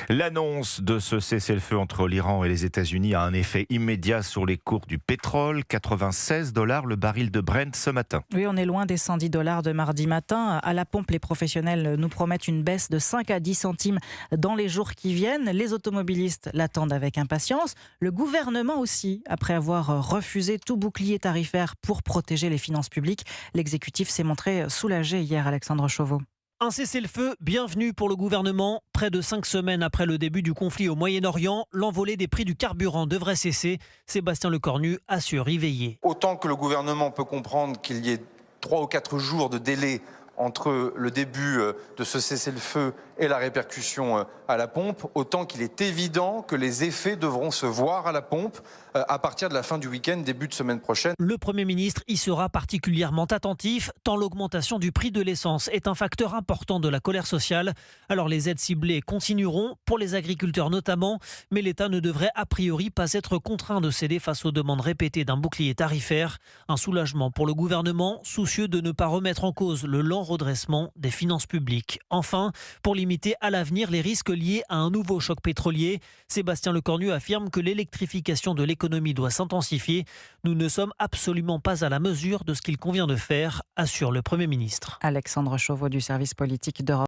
L'annonce de ce cessez-le-feu entre l'Iran et les États-Unis a un effet immédiat sur les cours du pétrole. 96 $ le baril de Brent ce matin. Oui, on est loin des 110 $ de mardi matin. À la pompe, les professionnels nous promettent une baisse de 5 à 10 centimes dans les jours qui viennent. Les automobilistes l'attendent avec impatience. Le gouvernement aussi, après avoir refusé tout bouclier tarifaire pour protéger les finances publiques. L'exécutif s'est montré soulagé hier, Alexandre Chauveau. Un cessez-le-feu bienvenu pour le gouvernement. Près de 5 semaines après le début du conflit au Moyen-Orient, l'envolée des prix du carburant devrait cesser. Sébastien Lecornu assure y veiller. Autant que le gouvernement peut comprendre qu'il y ait 3 ou 4 jours de délai entre le début de ce cessez-le-feu et la répercussion à la pompe, autant qu'il est évident que les effets devront se voir à la pompe à partir de la fin du week-end, début de semaine prochaine. Le Premier ministre y sera particulièrement attentif, tant l'augmentation du prix de l'essence est un facteur important de la colère sociale. Alors les aides ciblées continueront, pour les agriculteurs notamment, mais l'État ne devrait a priori pas être contraint de céder face aux demandes répétées d'un bouclier tarifaire. Un soulagement pour le gouvernement, soucieux de ne pas remettre en cause le lent redressement des finances publiques. Enfin, pour limiter à l'avenir les risques liés à un nouveau choc pétrolier, Sébastien Lecornu affirme que l'électrification de l'économie doit s'intensifier. Nous ne sommes absolument pas à la mesure de ce qu'il convient de faire, assure le Premier ministre. Alexandre Chauveau du service politique d'Europe.